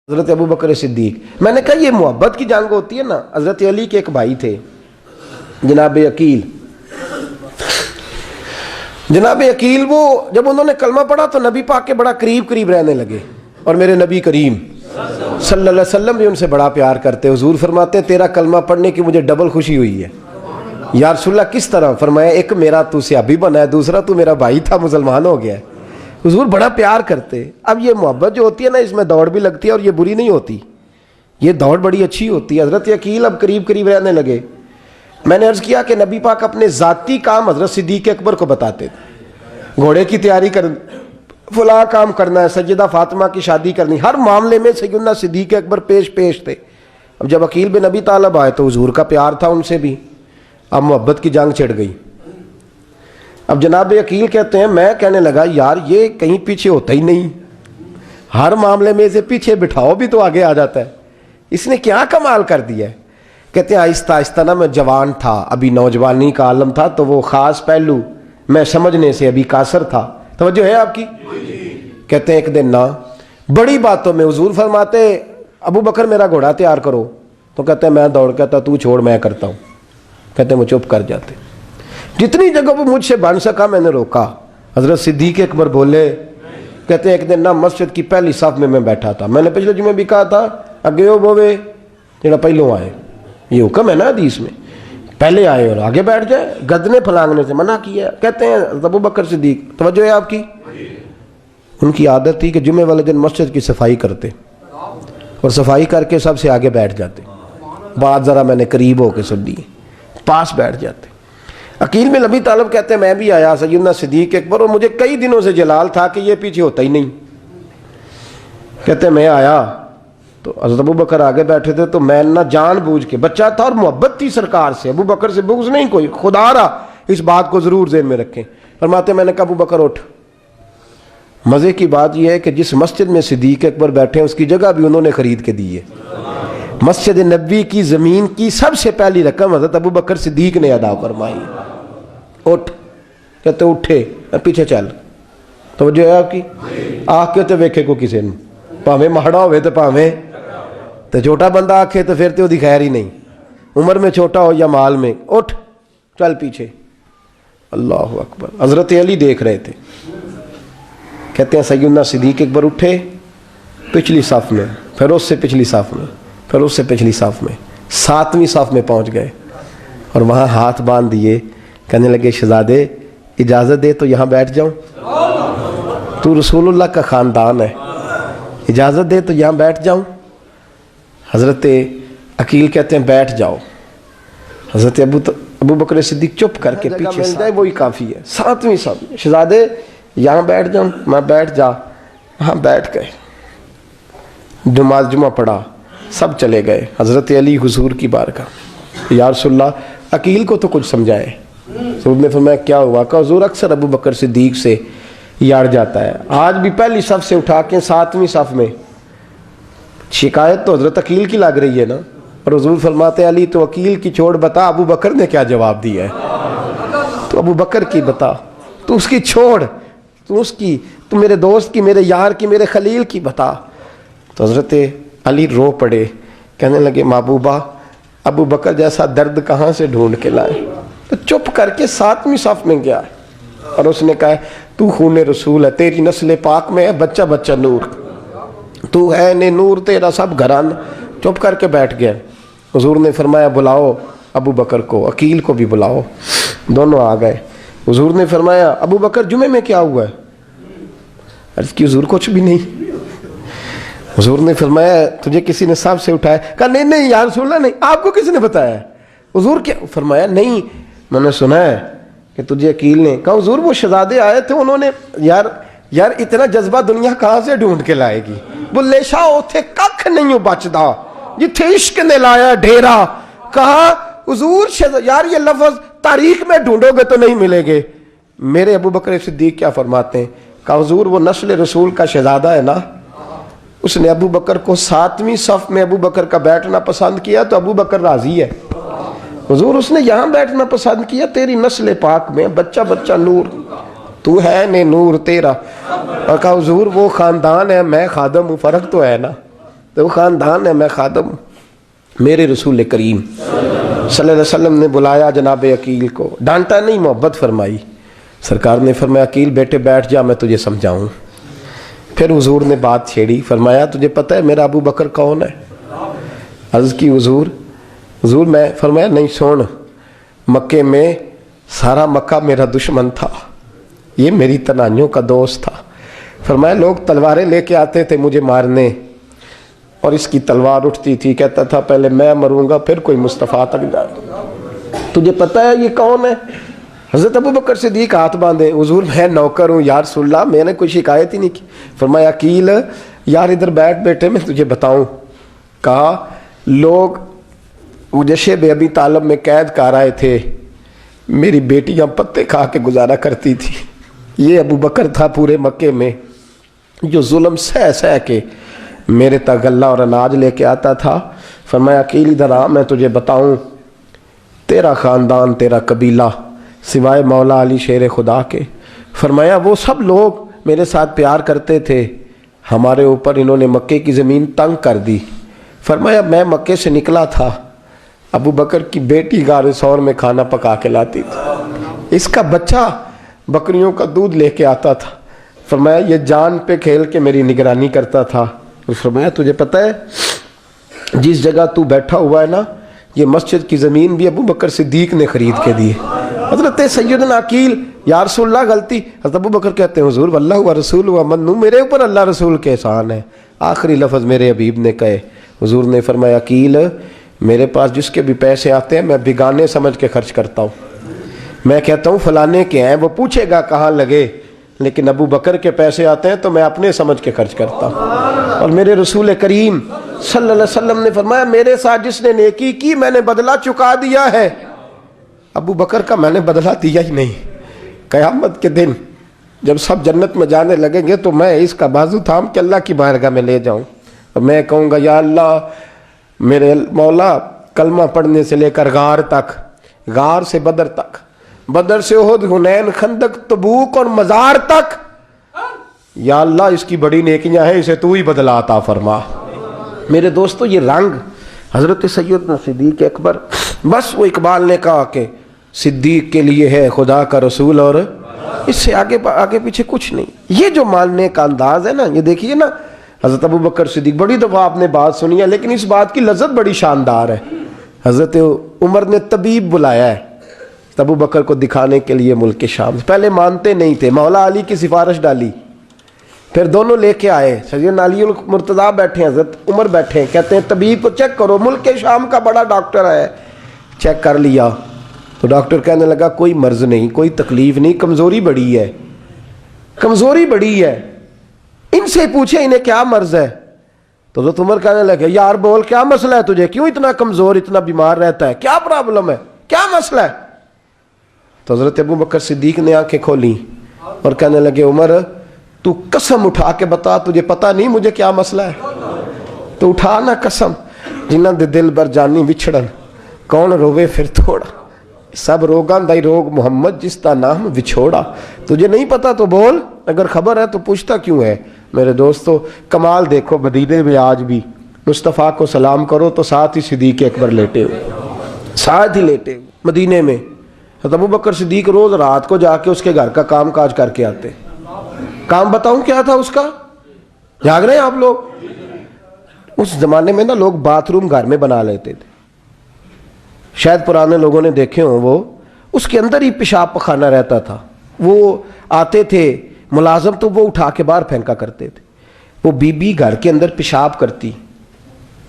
حضرت ابو بکر صدیق. میں نے کہا یہ محبت کی جنگ ہوتی ہے نا. حضرت علی کے ایک بھائی تھے جناب عقیل. جناب عقیل وہ جب انہوں نے کلمہ پڑھا تو نبی پاک کے بڑا قریب رہنے لگے, اور میرے نبی کریم صلی اللہ علیہ وسلم بھی ان سے بڑا پیار کرتے. حضور فرماتے ہیں تیرا کلمہ پڑھنے کی مجھے ڈبل خوشی ہوئی ہے. یا رسول اللہ کس طرح؟ فرمایا ایک میرا تو صحابی بنا ہے, دوسرا تو میرا بھائی تھا مسلمان ہو گیا ہے. حضور بڑا پیار کرتے. اب یہ محبت جو ہوتی ہے نا اس میں دوڑ بھی لگتی ہے اور یہ بری نہیں ہوتی, یہ دوڑ بڑی اچھی ہوتی ہے. حضرت عقیل اب قریب رہنے لگے. میں نے عرض کیا کہ نبی پاک اپنے ذاتی کام حضرت صدیق اکبر کو بتاتے تھے. گھوڑے کی تیاری کر, فلاں کام کرنا ہے, سیدہ فاطمہ کی شادی کرنی, ہر معاملے میں سیدنا صدیق اکبر پیش تھے. اب جب عقیل بن ابی طالب آئے تو حضور کا پیار تھا ان سے بھی, اب محبت کی جنگ چھڑ گئی. اب جناب عقیل کہتے ہیں میں کہنے لگا یار یہ کہیں پیچھے ہوتا ہی نہیں, ہر معاملے میں اسے پیچھے بٹھاؤ بھی تو آگے آ جاتا ہے, اس نے کیا کمال کر دیا ہے. کہتے ہیں آہستہ آہستہ نا میں جوان تھا, ابھی نوجوانی کا عالم تھا, تو وہ خاص پہلو میں سمجھنے سے ابھی قاصر تھا. توجہ ہے آپ کی؟ کہتے ہیں ایک دن نا بڑی باتوں میں حضور فرماتے ابو بکر میرا گھوڑا تیار کرو, تو کہتے ہیں میں دوڑ, کہتا تو چھوڑ میں کرتا ہوں. کہتے ہیں وہ چپ کر جاتے. جتنی جگہ وہ مجھ سے بن سکا میں نے روکا. حضرت صدیق اکبر بولے, کہتے ہیں ایک دن نا مسجد کی پہلی صف میں بیٹھا تھا. میں نے پچھلے جمعے بھی کہا تھا اگے ہو بوے جڑا پہلوں آئے, یہ حکم ہے نا حدیث میں, پہلے آئے اور آگے بیٹھ جائے, گدنے پھلانگنے سے منع کیا. کہتے ہیں ابو بکر صدیق, توجہ ہے آپ کی, ان کی عادت تھی کہ جمعے والے دن مسجد کی صفائی کرتے اور صفائی کر کے سب سے آگے بیٹھ جاتے. بات ذرا میں نے قریب ہو کے سن لی, پاس بیٹھ جاتے. عقیل بن ابی طالب کہتے ہیں میں بھی آیا سیدنا صدیق اکبر, اور مجھے کئی دنوں سے جلال تھا کہ یہ پیچھے ہوتا ہی نہیں. کہتے ہیں میں آیا تو حضرت ابو بکر آگے بیٹھے تھے, تو میں نہ جان بوجھ کے, بچہ تھا اور محبت تھی سرکار سے, ابو بکر سے بغض نہیں کوئی, خدا رہا اس بات کو ضرور ذہن میں رکھیں. فرماتے میں نے کہا ابو بکر اٹھ. مزے کی بات یہ ہے کہ جس مسجد میں صدیق اکبر بیٹھے ہیں اس کی جگہ بھی انہوں نے خرید کے دی ہے. مسجد نبوی کی زمین کی سب سے پہلی رقم حضرت ابو بکر صدیق نے ادا فرمائی. اٹھ. کہتے اٹھے, پیچھے چل. توجہ ہے آپ کی؟ آنکھ کہتے ویکھے کو کسی نے, پاویں مہڑا ہوئے تو پاویں تو چھوٹا بندہ آنکھے تو پھر تو دی خیر ہی نہیں, عمر میں چھوٹا ہو یا مال میں. اٹھ چل پیچھے. اللہ اکبر. حضرت علی دیکھ رہے تھے. کہتے ہیں سیدنا صدیق اکبر اٹھے, پچھلی صف میں, پھر اس سے پچھلی صف میں, پھر اس سے پچھلی صف میں, 7ویں صف میں پہنچ گئے, اور وہاں ہاتھ باندھ دیے. کہنے لگے شہزادے اجازت دے تو یہاں بیٹھ جاؤں, تو رسول اللہ کا خاندان ہے, اجازت دے تو یہاں بیٹھ جاؤں. حضرت عقیل کہتے ہیں بیٹھ جاؤ. حضرت ابو بکر صدیق چپ کر کے پیچھے مل جائے وہی کافی ہے. 7ویں صف, شہزادے یہاں بیٹھ جاؤں. میں بیٹھ جا. وہاں بیٹھ گئے, نماز جمعہ پڑھا, سب چلے گئے. حضرت علی حضور کی بارگاہ, یا رسول اللہ عقیل کو تو کچھ سمجھائے. حضور نے فرمایا کیا ہوا؟ کہ حضور اکثر ابو بکر صدیق سے یاڑ جاتا ہے, آج بھی پہلی صف سے اٹھا کے 7ویں صف میں. شکایت تو حضرت عقیل کی لگ رہی ہے نا, اور حضور فرماتے علی تو عقیل کی چھوڑ, بتا ابو بکر نے کیا جواب دیا ہے. تو ابو بکر کی بتا, تو اس کی چھوڑ, تو اس کی, تو میرے دوست کی, میرے یار کی, میرے خلیل کی بتا. تو حضرت علی رو پڑے, کہنے لگے محبوبہ ابو بکر جیسا درد کہاں سے ڈھونڈ کے لائے. تو چپ کر کے 7ویں صف میں گیا, اور اس نے کہا تو خون رسول ہے, تیری نسل پاک میں ہے بچہ بچہ نور, تو ہے نے نور تیرا سب گھران. چپ کر کے بیٹھ گیا. حضور نے فرمایا بلاؤ ابو بکر کو, عقیل کو بھی بلاؤ. دونوں آ گئے. حضور نے فرمایا ابو بکر جمعے میں کیا ہوا ہے؟ عرض کی حضور کچھ بھی نہیں. حضور نے فرمایا تجھے کسی نے صاحب سے اٹھایا؟ کہا نہیں یا رسول اللہ نہیں. آپ کو کسی نے بتایا؟ حضور کیا؟ فرمایا نہیں میں نے سنا ہے کہ تجھے عقیل نے. کہا حضور وہ شہزادے آئے تھے, انہوں نے یار اتنا جذبہ دنیا کہاں سے ڈھونڈ کے لائے گی. بلے شاہ اوتھے ککھ نہیں بچدا جتھے عشق نے لایا ڈھیرا. کہا حضور یار یہ لفظ تاریخ میں ڈھونڈو گے تو نہیں ملے گے. میرے ابو بکر صدیق کیا فرماتے ہیں؟ کہا حضور وہ نسل رسول کا شہزادہ ہے نا, اس نے ابو بکر کو 7ویں صف میں ابو بکر کا بیٹھنا پسند کیا تو ابو بکر راضی ہے. حضور اس نے یہاں بیٹھنا پسند کیا, تیری نسل پاک میں بچہ بچہ نور, تو ہے نے نور تیرا. اور کہا حضور وہ خاندان ہے, میں خادم ہوں, فرق تو ہے نا. تو وہ خاندان ہے، میں خادم ہوں۔ میرے رسول کریم صلی اللہ علیہ وسلم نے بلایا جناب عقیل کو، ڈانٹا نہیں، محبت فرمائی۔ سرکار نے فرمایا عقیل بیٹے بیٹھ جا، میں تجھے سمجھاؤں۔ پھر حضور نے بات چھیڑی، فرمایا تجھے پتہ ہے میرا ابو بکر کون ہے؟ عرض کی حضور میں، فرمایا نہیں سن، مکے میں سارا مکہ میرا دشمن تھا، یہ میری تنائیوں کا دوست تھا۔ فرمایا لوگ تلواریں لے کے آتے تھے مجھے مارنے، اور اس کی تلوار اٹھتی تھی، کہتا تھا پہلے میں مروں گا پھر کوئی مصطفیٰ تک جائے۔ تجھے پتہ ہے یہ کون ہے؟ حضرت ابو بکر صدیق ہاتھ باندھے، حضور میں نوکر ہوں یا رسول اللہ، میں نے کوئی شکایت ہی نہیں کی۔ فرمایا عقیل یار ادھر بیٹھ بیٹے، میں تجھے بتاؤں۔ کہا لوگ مجھے شیب ابی طالب میں قید کر آئے تھے، میری بیٹیاں پتے کھا کے گزارا کرتی تھی۔ یہ ابو بکر تھا پورے مکے میں جو ظلم سہ سہ کے میرے تک غلہ اور اناج لے کے آتا تھا۔ فرمایا عقیل ادھر آ، میں تجھے بتاؤں، تیرا خاندان تیرا قبیلہ سوائے مولا علی شیر خدا کے، فرمایا وہ سب لوگ میرے ساتھ پیار کرتے تھے، ہمارے اوپر انہوں نے مکے کی زمین تنگ کر دی۔ فرمایا میں مکے سے نکلا تھا، ابو بکر کی بیٹی غار ثور میں کھانا پکا کے لاتی تھی، اس کا بچہ بکریوں کا دودھ لے کے آتا تھا۔ فرمایا یہ جان پہ کھیل کے میری نگرانی کرتا تھا۔ فرمایا تجھے پتہ ہے جس جگہ تو بیٹھا ہوا ہے نا، یہ مسجد کی زمین بھی ابو بکر صدیق نے خرید کے دی۔ حضرت سیدنا عقیل یا رسول اللہ غلطی، حضرت ابو بکر کہتے ہیں حضور واللہ و رسول و منو، میرے اوپر اللہ رسول کے احسان ہے۔ آخری لفظ میرے حبیب نے کہے، حضور نے فرمایا عقیل میرے پاس جس کے بھی پیسے آتے ہیں میں بیگانے سمجھ کے خرچ کرتا ہوں، میں کہتا ہوں فلانے کے ہیں، وہ پوچھے گا کہاں لگے، لیکن ابو بکر کے پیسے آتے ہیں تو میں اپنے سمجھ کے خرچ کرتا ہوں۔ اور میرے رسول کریم صلی اللہ علیہ وسلم نے فرمایا میرے ساتھ جس نے نیکی کی میں نے بدلہ چکا دیا ہے، ابو بکر کا میں نے بدلہ دیا ہی نہیں۔ قیامت کے دن جب سب جنت میں جانے لگیں گے تو میں اس کا بازو تھام کے اللہ کی بارگاہ میں لے جاؤں اور میں کہوں گا یا اللہ میرے مولا، کلمہ پڑھنے سے لے کر غار تک، غار سے بدر تک، بدر سے احد، حنین، خندق، تبوک اور مزار تک، یا اللہ اس کی بڑی نیکیاں ہیں، اسے تو ہی بدلہ عطا فرما۔ میرے دوستو یہ رنگ حضرت سیدنا صدیق اکبر، بس وہ اقبال نے کہا کہ صدیق کے لیے ہے خدا کا رسول اور اس سے آگے پیچھے کچھ نہیں۔ یہ جو ماننے کا انداز ہے نا، یہ دیکھیے نا حضرت ابو بکر صدیق، بڑی دفعہ آپ نے بات سنی ہے لیکن اس بات کی لذت بڑی شاندار ہے۔ حضرت عمر نے طبیب بلایا ہے ابو بکر کو دکھانے کے لیے ملک شام، پہلے مانتے نہیں تھے، مولا علی کی سفارش ڈالی، پھر دونوں لے کے آئے، سیدنا علی المرتضیٰ بیٹھے ہیں، حضرت عمر بیٹھے ہیں، کہتے ہیں طبیب کو چیک کرو، ملک شام کا بڑا ڈاکٹر ہے۔ چیک کر لیا تو ڈاکٹر کہنے لگا کوئی مرض نہیں، کوئی تکلیف نہیں، کمزوری بڑی ہے، کمزوری بڑی ہے، ان سے پوچھیں انہیں کیا مرض ہے۔ تو حضرت عمر کہنے لگے یار بول کیا مسئلہ ہے تجھے، کیوں اتنا کمزور، اتنا بیمار رہتا ہے، کیا پرابلم ہے، کیا مسئلہ ہے؟ تو حضرت ابو بکر صدیق نے آنکھیں کھولیں اور کہنے لگے عمر تو قسم اٹھا کے بتا، تجھے پتا نہیں مجھے کیا مسئلہ ہے؟ تو اٹھا نا قسم، جنہاں دے دل بر جانی وچھڑن، کون روے پھر تھوڑا، سب روگاں دائی روگ محمد جس کا نام وچھوڑا۔ تجھے نہیں پتا تو بول، اگر خبر ہے تو پوچھتا کیوں ہے؟ میرے دوستو کمال دیکھو، مدینے میں آج بھی مصطفیٰ کو سلام کرو تو ساتھ ہی صدیق اکبر لیٹے ہوئے، ساتھ ہی لیٹے ہوئے مدینے میں۔ ابو بکر صدیق روز رات کو جا کے اس کے گھر کا کام کاج کر کے آتے۔ کام بتاؤں کیا تھا اس کا؟ جاگ رہے ہیں آپ لوگ؟ اس زمانے میں نا لوگ باتھ روم گھر میں بنا لیتے تھے، شاید پرانے لوگوں نے دیکھے ہوں، وہ اس کے اندر ہی پیشاب پخانہ رہتا تھا، وہ آتے تھے ملازم تو وہ اٹھا کے باہر پھینکا کرتے تھے۔ وہ بی بی گھر کے اندر پیشاب کرتی،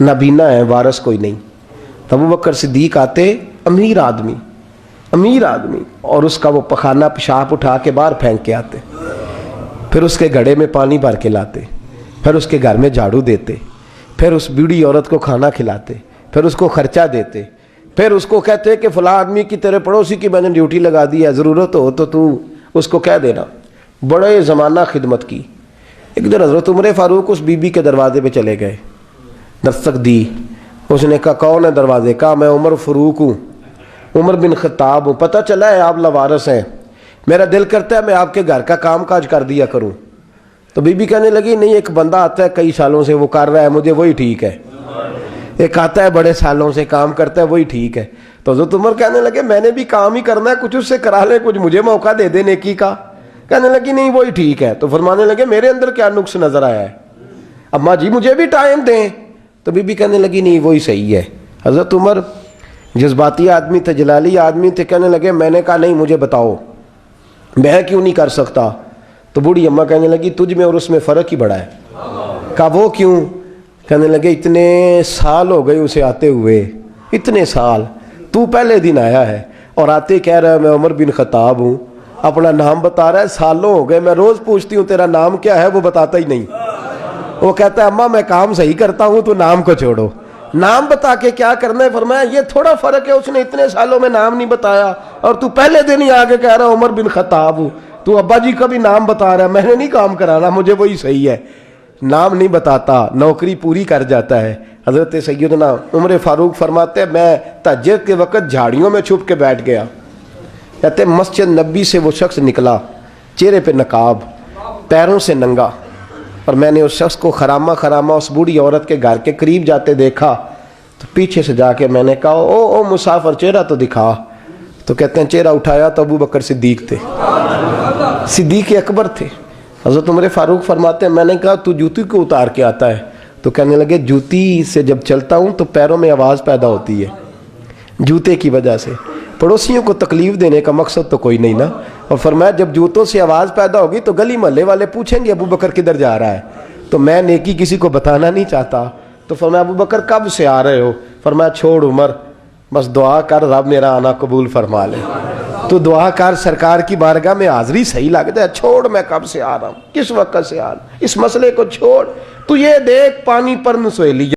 نابینا ہے، وارث کوئی نہیں، ابو بکر صدیق آتے، امیر آدمی اور اس کا وہ پخانہ پیشاب اٹھا کے باہر پھینک کے آتے، پھر اس کے گھڑے میں پانی بھر کے لاتے، پھر اس کے گھر میں جھاڑو دیتے، پھر اس بوڑھی عورت کو کھانا کھلاتے، پھر اس کو خرچہ دیتے، پھر اس کو کہتے کہ فلاں آدمی کی تیرے پڑوسی کی میں نے ڈیوٹی لگا دی ہے، ضرورت ہو تو اس کو کہہ دینا۔ بڑے زمانہ خدمت کی۔ ایک دن حضرت عمر فاروق اس بی بی کے دروازے پہ چلے گئے، دستک دی، اس نے کہا کون ہے دروازے؟ کہا میں عمر فاروق ہوں، عمر بن خطاب ہوں، پتہ چلا ہے آپ لوارث ہیں، میرا دل کرتا ہے میں آپ کے گھر کا کام کاج کر دیا کروں۔ تو تو بی بی کہنے لگی نہیں، ایک بندہ آتا ہے کئی سالوں سے وہ کر رہا ہے مجھے وہی ٹھیک ہے، ایک آتا ہے بڑے سالوں سے کام کرتا ہے وہی ٹھیک ہے۔ تو حضرت عمر کہنے لگے میں نے بھی کام ہی کرنا ہے، کچھ اس سے کرا لے، کچھ مجھے موقع دے دے نیکی کا۔ کہنے لگی نہیں وہی ٹھیک ہے۔ تو فرمانے لگے میرے اندر کیا نقص نظر آیا ہے، اماں جی مجھے بھی ٹائم دیں۔ تو بی بی کہنے لگی نہیں وہی صحیح ہے۔ حضرت عمر جذباتی آدمی تھے، جلالی آدمی تھے، کہنے لگے میں نے کہا نہیں مجھے بتاؤ میں کیوں نہیں کر سکتا۔ تو بوڑھی اماں کہنے لگی تجھ میں اور اس میں فرق ہی بڑا ہے۔ کہا وہ کیوں؟ کہنے لگے اتنے سال ہو گئے اسے آتے ہوئے، اتنے سال، تو پہلے دن آیا ہے اور آتے کہہ رہا ہے میں عمر بن خطاب ہوں، اپنا نام بتا رہا ہے، سالوں ہو گئے میں روز پوچھتی ہوں تیرا نام کیا ہے، وہ بتاتا ہی نہیں۔ وہ کہتا ہے اماں میں کام صحیح کرتا ہوں تو نام کو چھوڑو، نام بتا کے کیا کرنا ہے۔ فرمایا یہ تھوڑا فرق ہے، اس نے اتنے سالوں میں نام نہیں بتایا اور تو پہلے دن ہی آگے کہہ رہا عمر بن خطاب ہوں، تو ابا جی کا بھی نام بتا رہا ہے، میں نے نہیں کام کرانا، مجھے وہی صحیح ہے۔ نام نہیں بتاتا، نوکری پوری کر جاتا ہے۔ حضرت سیدنا عمر فاروق فرماتے ہیں میں تہجد کے وقت جھاڑیوں میں چھپ کے بیٹھ گیا، کہتے مسجد نبی سے وہ شخص نکلا، چہرے پہ نقاب، پیروں سے ننگا، اور میں نے اس شخص کو خرامہ خرامہ اس بوڑھی عورت کے گھر کے قریب جاتے دیکھا، تو پیچھے سے جا کے میں نے کہا او مسافر چہرہ تو دکھا۔ تو کہتے ہیں چہرہ اٹھایا تو ابو بکر صدیق تھے، صدیق اکبر تھے۔ حضرت عمر فاروق فرماتے ہیں میں نے کہا تو جوتی کو اتار کے آتا ہے؟ تو کہنے لگے جوتی سے جب چلتا ہوں تو پیروں میں آواز پیدا ہوتی ہے جوتے کی وجہ سے، پڑوسیوں کو تکلیف دینے کا مقصد تو کوئی نہیں نا۔ اور فرمایا جب جوتوں سے آواز پیدا ہوگی تو گلی محلے والے پوچھیں گے ابو بکر کدھر جا رہا ہے، تو میں نیکی کسی کو بتانا نہیں چاہتا۔ تو فرمایا ابو بکر کب سے آ رہے ہو؟ فرمایا چھوڑ عمر، بس دعا کر رب میرا آنا قبول فرما لے، تو دعا کر سرکار کی بارگاہ میں حاضری صحیح لگتا ہے، چھوڑ میں کب سے آ رہا ہوں، کس وقت سے آ رہا ہوں، اس مسئلے کو چھوڑ، تو یہ دیکھ پانی پر نسویلی